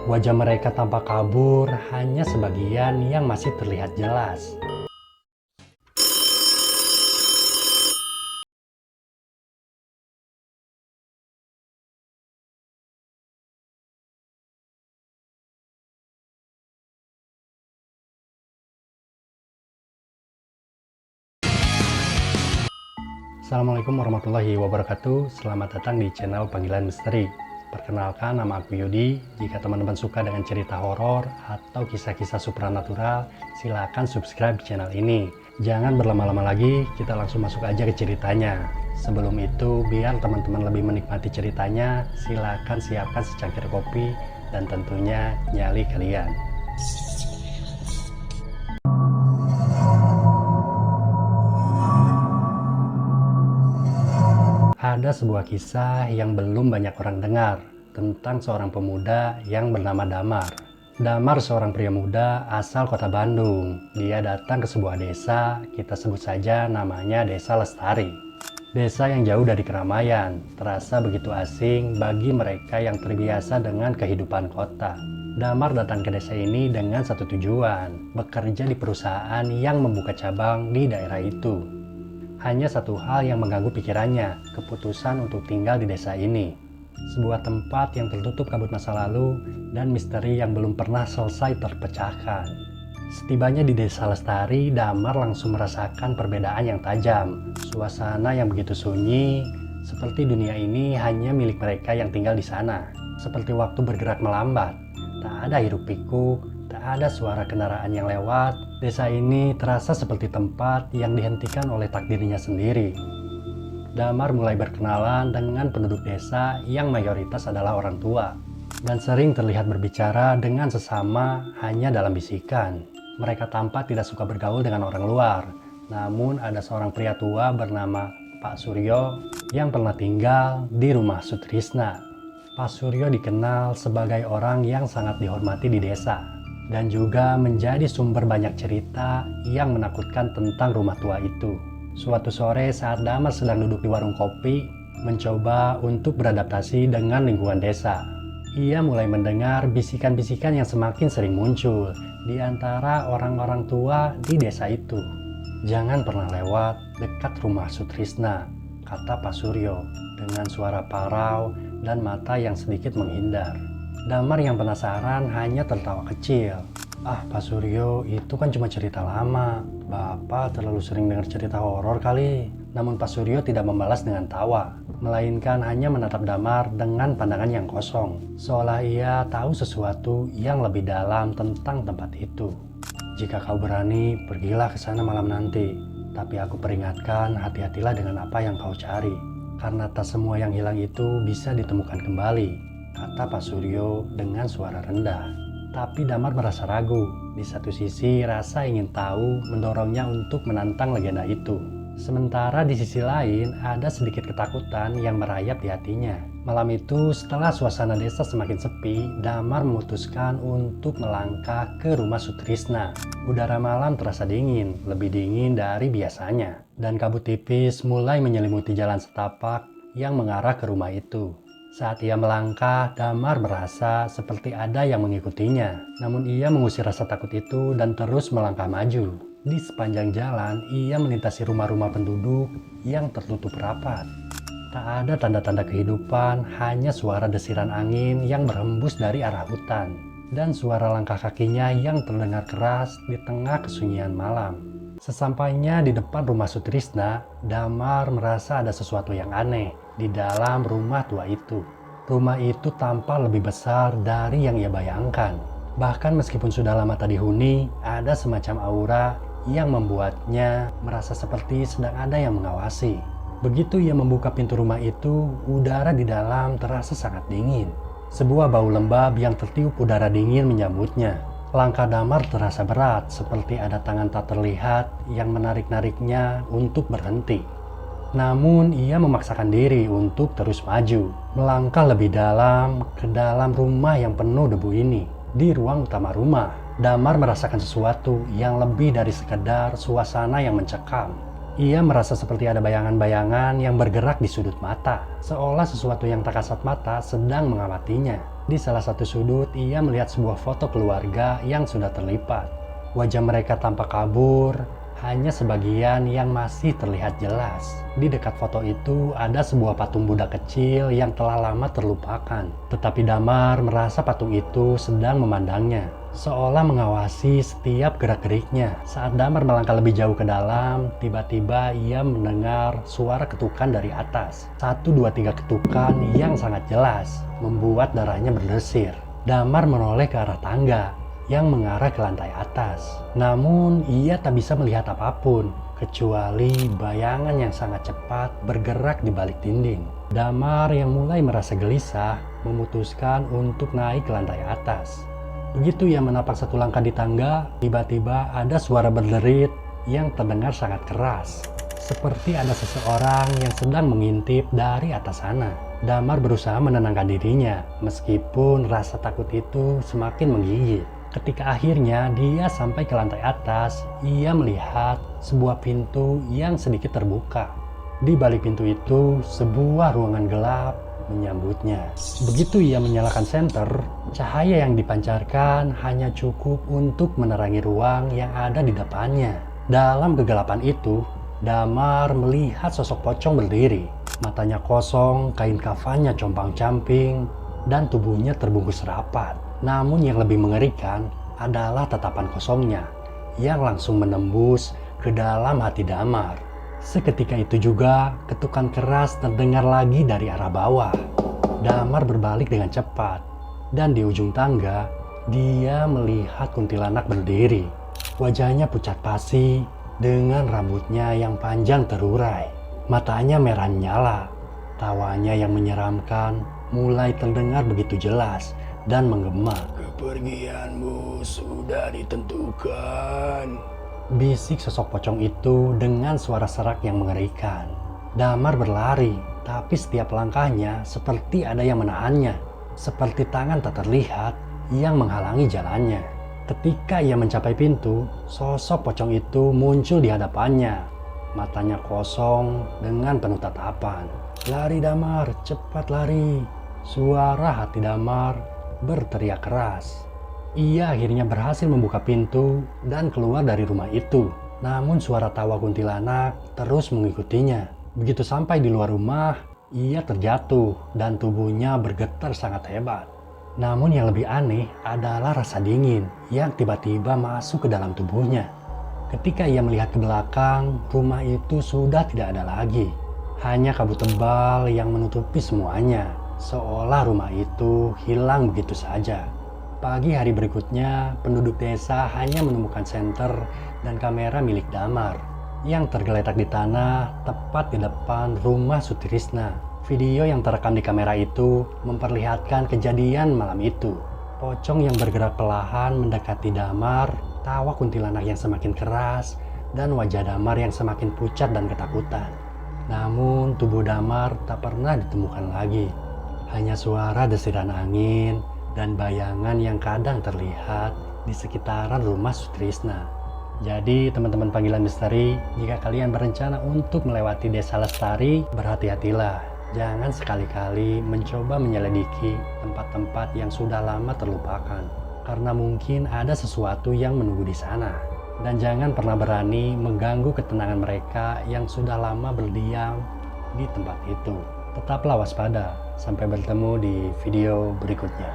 Wajah mereka tampak kabur, hanya sebagian yang masih terlihat jelas. Assalamualaikum warahmatullahi wabarakatuh. Selamat datang di channel Panggilan Misteri. Perkenalkan, nama aku Yudi. Jika teman-teman suka dengan cerita horor atau kisah-kisah supranatural, silakan subscribe channel ini. Jangan berlama-lama lagi, kita langsung masuk aja ke ceritanya. Sebelum itu, biar teman-teman lebih menikmati ceritanya, silakan siapkan secangkir kopi dan tentunya nyali kalian. Ada sebuah kisah yang belum banyak orang dengar tentang seorang pemuda yang bernama Damar. Damar seorang pria muda asal kota Bandung. Dia datang ke sebuah desa, kita sebut saja namanya Desa Lestari. Desa yang jauh dari keramaian, terasa begitu asing bagi mereka yang terbiasa dengan kehidupan kota. Damar datang ke desa ini dengan satu tujuan, bekerja di perusahaan yang membuka cabang di daerah itu. Hanya satu hal yang mengganggu pikirannya, keputusan untuk tinggal di desa ini. Sebuah tempat yang tertutup kabut masa lalu dan misteri yang belum pernah selesai terpecahkan. Setibanya di Desa Lestari, Damar langsung merasakan perbedaan yang tajam. Suasana yang begitu sunyi, seperti dunia ini hanya milik mereka yang tinggal di sana. Seperti waktu bergerak melambat, tak ada hiruk pikuk, tak ada suara kendaraan yang lewat. Desa ini terasa seperti tempat yang dihentikan oleh takdirnya sendiri. Damar mulai berkenalan dengan penduduk desa yang mayoritas adalah orang tua dan sering terlihat berbicara dengan sesama hanya dalam bisikan. Mereka tampak tidak suka bergaul dengan orang luar. Namun ada seorang pria tua bernama Pak Suryo yang pernah tinggal di rumah Sutrisna. Pak Suryo dikenal sebagai orang yang sangat dihormati di desa dan juga menjadi sumber banyak cerita yang menakutkan tentang rumah tua itu. Suatu sore saat Damar sedang duduk di warung kopi, mencoba untuk beradaptasi dengan lingkungan desa. Ia mulai mendengar bisikan-bisikan yang semakin sering muncul di antara orang-orang tua di desa itu. "Jangan pernah lewat dekat rumah Sutrisna," kata Pak Suryo dengan suara parau dan mata yang sedikit menghindar. Damar yang penasaran hanya tertawa kecil. "Ah, Pak Suryo, itu kan cuma cerita lama. Bapak terlalu sering dengar cerita horor kali." Namun Pak Suryo tidak membalas dengan tawa, melainkan hanya menatap Damar dengan pandangan yang kosong, seolah ia tahu sesuatu yang lebih dalam tentang tempat itu. "Jika kau berani, pergilah ke sana malam nanti. Tapi aku peringatkan, hati-hatilah dengan apa yang kau cari. Karena tak semua yang hilang itu bisa ditemukan kembali," kata Pak Suryo dengan suara rendah. Tapi Damar merasa ragu. Di satu sisi, rasa ingin tahu mendorongnya untuk menantang legenda itu. Sementara di sisi lain, ada sedikit ketakutan yang merayap di hatinya. Malam itu, setelah suasana desa semakin sepi, Damar memutuskan untuk melangkah ke rumah Sutrisna. Udara malam terasa dingin, lebih dingin dari biasanya. Dan kabut tipis mulai menyelimuti jalan setapak yang mengarah ke rumah itu. Saat ia melangkah, Damar merasa seperti ada yang mengikutinya. Namun ia mengusir rasa takut itu dan terus melangkah maju. Di sepanjang jalan, ia melintasi rumah-rumah penduduk yang tertutup rapat. Tak ada tanda-tanda kehidupan, hanya suara desiran angin yang berhembus dari arah hutan. Dan suara langkah kakinya yang terdengar keras di tengah kesunyian malam. Sesampainya di depan rumah Sutrisna, Damar merasa ada sesuatu yang aneh di dalam rumah tua itu. Rumah itu tampak lebih besar dari yang ia bayangkan. Bahkan meskipun sudah lama tak dihuni, ada semacam aura yang membuatnya merasa seperti sedang ada yang mengawasi. Begitu ia membuka pintu rumah itu, udara di dalam terasa sangat dingin. Sebuah bau lembab yang tertiup udara dingin menyambutnya. Langkah Damar terasa berat, seperti ada tangan tak terlihat yang menarik-nariknya untuk berhenti. Namun ia memaksakan diri untuk terus maju, melangkah lebih dalam ke dalam rumah yang penuh debu ini. Di ruang utama rumah, Damar merasakan sesuatu yang lebih dari sekedar suasana yang mencekam. Ia merasa seperti ada bayangan-bayangan yang bergerak di sudut mata, seolah sesuatu yang tak kasat mata sedang mengamatinya. Di salah satu sudut, ia melihat sebuah foto keluarga yang sudah terlipat. Wajah mereka tampak kabur, hanya sebagian yang masih terlihat jelas. Di dekat foto itu ada sebuah patung Buddha kecil yang telah lama terlupakan. Tetapi Damar merasa patung itu sedang memandangnya, seolah mengawasi setiap gerak-geriknya. Saat Damar melangkah lebih jauh ke dalam, tiba-tiba ia mendengar suara ketukan dari atas. 1, 2, 3 ketukan yang sangat jelas, membuat darahnya berdesir. Damar menoleh ke arah tangga yang mengarah ke lantai atas. Namun ia tak bisa melihat apapun kecuali bayangan yang sangat cepat bergerak di balik dinding. Damar yang mulai merasa gelisah memutuskan untuk naik ke lantai atas. Begitu ia menapak satu langkah di tangga, tiba-tiba ada suara berderit yang terdengar sangat keras, seperti ada seseorang yang sedang mengintip dari atas sana. Damar berusaha menenangkan dirinya meskipun rasa takut itu semakin menggigit. Ketika akhirnya dia sampai ke lantai atas, ia melihat sebuah pintu yang sedikit terbuka. Di balik pintu itu, sebuah ruangan gelap menyambutnya. Begitu ia menyalakan senter, cahaya yang dipancarkan hanya cukup untuk menerangi ruang yang ada di depannya. Dalam kegelapan itu, Damar melihat sosok pocong berdiri. Matanya kosong, kain kafannya compang-camping, dan tubuhnya terbungkus rapat. Namun yang lebih mengerikan adalah tatapan kosongnya yang langsung menembus ke dalam hati Damar. Seketika itu juga ketukan keras terdengar lagi dari arah bawah. Damar berbalik dengan cepat dan di ujung tangga dia melihat kuntilanak berdiri. Wajahnya pucat pasi dengan rambutnya yang panjang terurai. Matanya merah nyala. Tawanya yang menyeramkan mulai terdengar begitu jelas dan menggema. Kepergianmu sudah ditentukan. Bisik sosok pocong itu dengan suara serak yang mengerikan. Damar berlari, tapi setiap langkahnya seperti ada yang menahannya. Seperti tangan tak terlihat yang menghalangi jalannya. Ketika ia mencapai pintu, sosok pocong itu muncul di hadapannya. Matanya kosong dengan penuh tatapan. "Lari Damar, cepat lari!" Suara hati Damar berteriak keras. Ia akhirnya berhasil membuka pintu dan keluar dari rumah itu. Namun suara tawa kuntilanak terus mengikutinya. Begitu sampai di luar rumah, ia terjatuh dan tubuhnya bergetar sangat hebat. Namun yang lebih aneh adalah rasa dingin yang tiba-tiba masuk ke dalam tubuhnya. Ketika ia melihat ke belakang, rumah itu sudah tidak ada lagi. Hanya kabut tebal yang menutupi semuanya. Seolah rumah itu hilang begitu saja. Pagi hari berikutnya, penduduk desa hanya menemukan senter dan kamera milik Damar yang tergeletak di tanah tepat di depan rumah Sutrisna. Video yang terekam di kamera itu memperlihatkan kejadian malam itu. Pocong yang bergerak perlahan mendekati Damar, tawa kuntilanak yang semakin keras, dan wajah Damar yang semakin pucat dan ketakutan. Namun tubuh Damar tak pernah ditemukan lagi. Hanya suara desiran angin dan bayangan yang kadang terlihat di sekitaran rumah Sutrisna. Jadi teman-teman panggilan misteri, jika kalian berencana untuk melewati desa Lestari, berhati-hatilah. Jangan sekali-kali mencoba menyelidiki tempat-tempat yang sudah lama terlupakan. Karena mungkin ada sesuatu yang menunggu di sana. Dan jangan pernah berani mengganggu ketenangan mereka yang sudah lama berdiam di tempat itu. Tetaplah waspada. Sampai bertemu di video berikutnya.